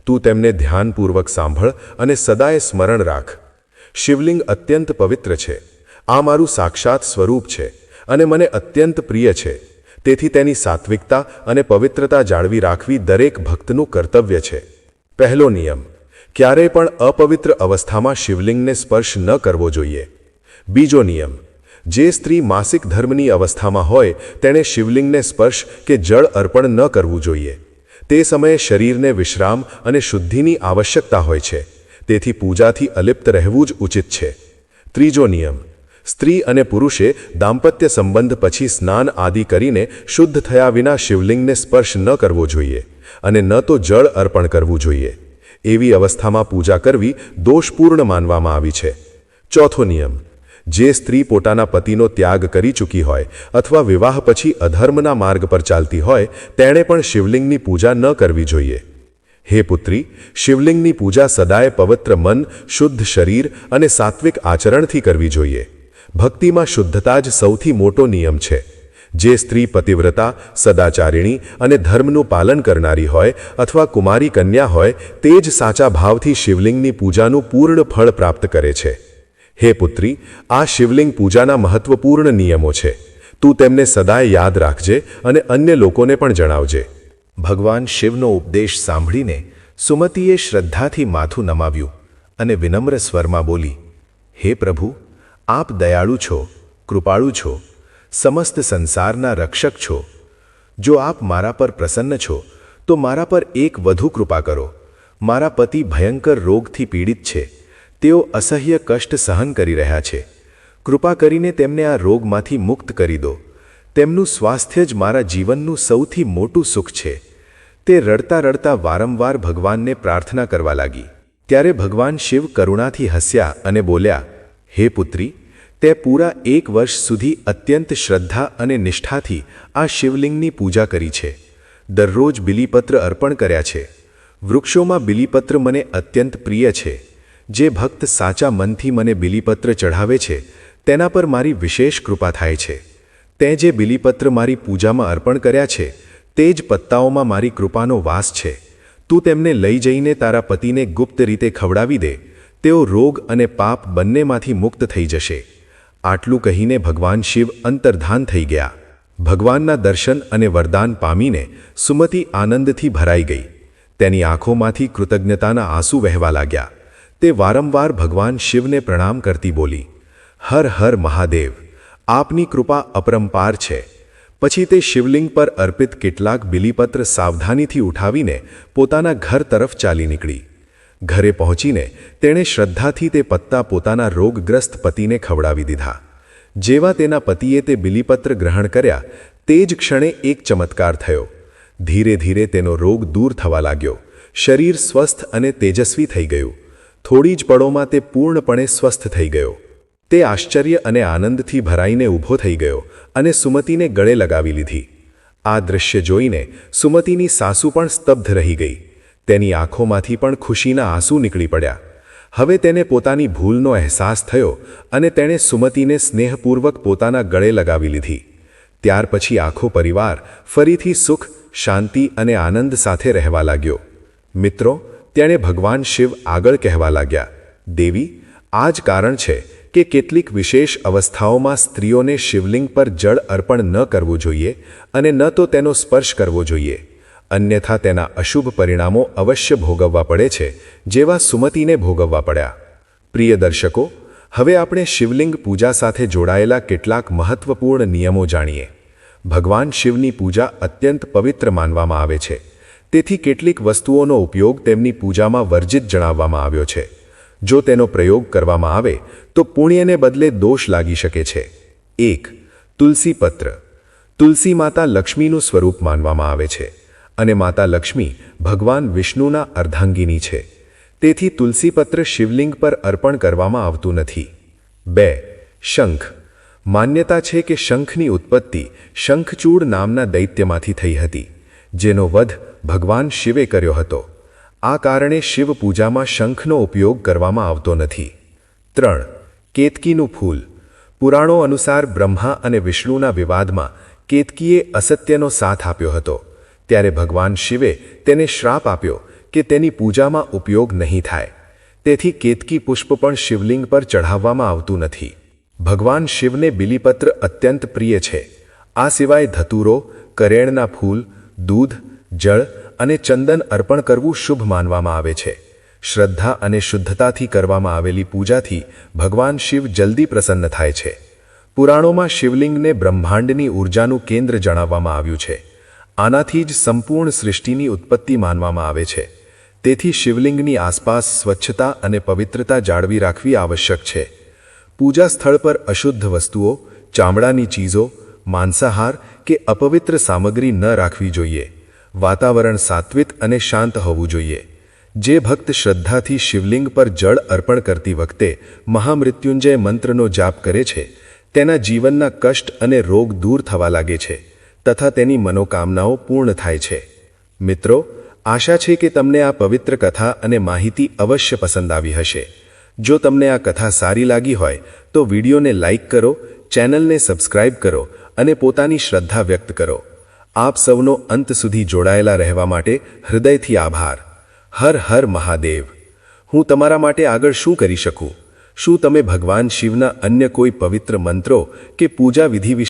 તું તેમને ધ્યાનપૂર્વક સાંભળ અને સદાય સ્મરણ રાખ. શિવલિંગ અત્યંત પવિત્ર છે. આ મારું સાક્ષાત સ્વરૂપ છે અને મને અત્યંત પ્રિય છે. તેથી તેની સાત્વિકતા અને પવિત્રતા જાળવી રાખવી દરેક ભક્તનું કર્તવ્ય છે. પહેલો નિયમ, ક્યારેય પણ અપવિત્ર અવસ્થામાં શિવલિંગને સ્પર્શ ન કરવો જોઈએ. બીજો નિયમ, જે સ્ત્રી માસિક ધર્મની અવસ્થામાં હોય તેણે શિવલિંગને સ્પર્શ કે જળ અર્પણ ન કરવું જોઈએ. તે સમયે શરીરને વિશ્રામ અને શુદ્ધિની આવશ્યકતા હોય છે. તેથી પૂજાથી અલિપ્ત રહેવું જ ઉચિત છે. ત્રીજો નિયમ, સ્ત્રી અને પુરુષે દાંપત્ય સંબંધ પછી સ્નાન આદિ કરીને શુદ્ધ થયા વિના શિવલિંગને સ્પર્શ ન કરવો જોઈએ અને ન તો જળ અર્પણ કરવું જોઈએ. એવી અવસ્થામાં પૂજા કરવી દોષપૂર્ણ માનવામાં આવી છે. ચોથો નિયમ, જે સ્ત્રી પોતાના પતિનો ત્યાગ કરી ચૂકી હોય અથવા વિવાહ પછી અધર્મના માર્ગ પર ચાલતી હોય તેણે પણ શિવલિંગની પૂજા ન કરવી જોઈએ. હે પુત્રી, શિવલિંગની પૂજા સદાય પવિત્ર મન, શુદ્ધ શરીર અને સાત્વિક આચરણથી કરવી જોઈએ. ભક્તિમાં શુદ્ધતા જ સૌથી મોટો નિયમ છે. જે સ્ત્રી પતિવ્રતા, સદાચારિણી અને ધર્મનું પાલન કરનારી હોય અથવા કુમારી કન્યા હોય તે જ સાચા ભાવથી શિવલિંગની પૂજાનું પૂર્ણ ફળ પ્રાપ્ત કરે છે. હે પુત્રી, આ શિવલિંગ પૂજાના મહત્વપૂર્ણ નિયમો છે. તું તેમને સદાય યાદ રાખજે અને અન્ય લોકોને પણ જણાવજે. ભગવાન શિવનો ઉપદેશ સાંભળીને સુમતિએ શ્રદ્ધાથી માથું નમાવ્યું અને વિનમ્ર સ્વરમાં બોલી, હે પ્રભુ, આપ દયાળુ છો, કૃપાળુ છો, સમસ્ત સંસારના રક્ષક છો. જો આપ મારા પર પ્રસન્ન છો તો મારા પર એક વધુ કૃપા કરો. મારા પતિ ભયંકર રોગથી પીડિત છે. તેઓ અસહ્ય કષ્ટ સહન કરી રહ્યા છે. કૃપા કરીને તેમને આ રોગમાંથી મુક્ત કરી દો. તેમનું સ્વાસ્થ્ય જ મારા જીવનનું સૌથી મોટું સુખ છે. તે રડતા રડતા વારંવાર ભગવાનને પ્રાર્થના કરવા લાગી. ત્યારે ભગવાન શિવ કરુણાથી હસ્યા અને બોલ્યા, હે પુત્રી, તે પૂરા 1 વર્ષ સુધી અત્યંત શ્રદ્ધા અને નિષ્ઠાથી આ શિવલિંગની પૂજા કરી છે. દરરોજ બિલીપત્ર અર્પણ કર્યા છે. વૃક્ષોમાં બિલીપત્ર મને અત્યંત પ્રિય છે. જે ભક્ત સાચા મનથી મને બિલીપત્ર ચઢાવે છે તેના પર મારી વિશેષ કૃપા થાય છે. તે જે બિલીપત્ર મારી પૂજામાં અર્પણ કર્યા છે તે જ પત્તાઓમાં મારી કૃપાનો વાસ છે. તું તેમને લઈ જઈને તારા પતિને ગુપ્ત રીતે ખવડાવી દે. તેઓ રોગ અને પાપ બંનેમાંથી મુક્ત થઈ જશે. આટલું કહીને ભગવાન શિવ અંતર્ધાન થઈ ગયા. ભગવાનના દર્શન અને વરદાન પામીને સુમતિ આનંદથી ભરાઈ ગઈ. તેની આંખોમાંથી કૃતજ્ઞતાના આંસુ વહેવા લાગ્યા. તે વારંવાર ભગવાન શિવને પ્રણામ કરતી બોલી, હર હર મહાદેવ, આપની કૃપા અપરંપાર છે. પછી તે શિવલિંગ પર અર્પિત કેટલાક બિલીપત્ર સાવધાનીથી ઉઠાવીને પોતાના ઘર તરફ ચાલી નીકળી. ઘરે પહોંચીને તેણે શ્રદ્ધાથી તે પત્તા પોતાના રોગગ્રસ્ત પતિને ખવડાવી દીધા. જેવા તેના પતિએ તે બિલીપત્ર ગ્રહણ કર્યા તે જ ક્ષણે એક ચમત્કાર થયો. ધીરે ધીરે તેનો રોગ દૂર થવા લાગ્યો. શરીર સ્વસ્થ અને તેજસ્વી થઈ ગયું. થોડી જ પળોમાં તે પૂર્ણપણે સ્વસ્થ થઈ ગયો. તે આશ્ચર્ય અને આનંદથી ભરાઈને ઊભો થઈ ગયો અને સુમતિને ગળે લગાવી લીધી. આ દૃશ્ય જોઈને સુમતિની સાસુ પણ સ્તબ્ધ રહી ગઈ. તેની આંખોમાંથી પણ ખુશીના આંસુ નીકળી પડ્યા. હવે તેને પોતાની ભૂલનો અહેસાસ થયો અને તેણે સુમતિને સ્નેહપૂર્વક પોતાના ગળે લગાવી લીધી. ત્યાર પછી આખો પરિવાર ફરીથી સુખ, શાંતિ અને આનંદ સાથે રહેવા લાગ્યો. મિત્રો, તેણે ભગવાન શિવ આગળ કહેવા લાગ્યા, દેવી, આ જ કારણ છે કે કેટલીક વિશેષ અવસ્થાઓમાં સ્ત્રીઓને શિવલિંગ પર જળ અર્પણ ન કરવું જોઈએ અને ન તો તેનો સ્પર્શ કરવો જોઈએ. અન્યથા તેના અશુભ પરિણામો અવશ્ય ભોગવવા પડે છે, જેવા સુમતિને ભોગવવા પડ્યા. પ્રિય દર્શકો, હવે આપણે શિવલિંગ પૂજા સાથે જોડાયેલા કેટલાક મહત્વપૂર્ણ નિયમો જાણીએ. ભગવાન શિવની પૂજા અત્યંત પવિત્ર માનવામાં આવે છે. તેથી કેટલીક વસ્તુઓનો ઉપયોગ તેમની પૂજામાં વર્જિત જણાવવામાં આવ્યો છે. જો તેનો પ્રયોગ કરવામાં આવે તો પુણ્યને બદલે દોષ લાગી શકે છે. 1. તુલસી પત્ર. તુલસી માતા લક્ષ્મીનું સ્વરૂપ માનવામાં આવે છે અને માતા લક્ષ્મી ભગવાન વિષ્ણુના અર્ધાંગિની છે. તેથી તુલસી પત્ર શિવલિંગ પર અર્પણ કરવામાં આવતું નથી. 2. શંખ. માન્યતા છે કે શંખની ઉત્પત્તિ શંખચૂડ નામના દૈત્યમાંથી થઈ હતી, જેનો વધ ભગવાન શિવે કર્યો હતો. આ કારણે શિવ પૂજામાં શંખનો ઉપયોગ કરવામાં આવતો નથી. 3. કેતકીનું ફૂલ. પુરાણો અનુસાર બ્રહ્મા અને વિષ્ણુના વિવાદમાં કેતકીએ અસત્યનો સાથ આપ્યો હતો. ત્યારે ભગવાન શિવે તેને શ્રાપ આપ્યો કે તેની પૂજામાં ઉપયોગ નહીં થાય. તેથી કેતકી પુષ્પ પણ શિવલિંગ પર ચઢાવવામાં આવતું નથી. ભગવાન શિવને બિલીપત્ર અત્યંત પ્રિય છે. આ સિવાય ધતુરો, કરેણના ફૂલ, દૂધ, જળ અને ચંદન અર્પણ કરવું શુભ માનવામાં આવે છે. શ્રદ્ધા અને શુદ્ધતાથી કરવામાં આવેલી પૂજાથી ભગવાન શિવ જલ્દી પ્રસન્ન થાય છે. પુરાણોમાં શિવલિંગને બ્રહ્માંડની ઊર્જાનું કેન્દ્ર જણાવવામાં આવ્યું છે. આનાથી જ સંપૂર્ણ સૃષ્ટિની ઉત્પત્તિ માનવામાં આવે છે. તેથી શિવલિંગની આસપાસ સ્વચ્છતા અને પવિત્રતા જાળવી રાખવી આવશ્યક છે. પૂજા સ્થળ પર અશુદ્ધ વસ્તુઓ, ચામડાની ચીજો, માંસાહાર કે અપવિત્ર સામગ્રી ન રાખવી જોઈએ. વાતાવરણ સાત્વિક અને શાંત હોવું જોઈએ. જે ભક્ત શ્રદ્ધાથી શિવલિંગ પર જળ અર્પણ કરતી વખતે મહામૃત્યુંજય મંત્રનો જાપ કરે છે, તેના જીવનના કષ્ટ અને રોગ દૂર થવા લાગે છે તથા તેની મનોકામનાઓ પૂર્ણ થાય છે. મિત્રો, આશા છે કે તમને આ પવિત્ર કથા અને માહિતી અવશ્ય પસંદ આવી હશે. જો તમને આ કથા સારી લાગી હોય તો વિડીયોને લાઇક કરો, ચેનલને સબસ્ક્રાઇબ કરો અને પોતાની શ્રદ્ધા વ્યક્ત કરો. આપ સૌનો અંત સુધી જોડાયેલા રહેવા માટે હૃદયથી આભાર. હર હર મહાદેવ. હું તમારા માટે આગળ શું કરી શકું? શું તમે ભગવાન શિવના અન્ય કોઈ પવિત્ર મંત્રો કે પૂજા વિધિ વિશે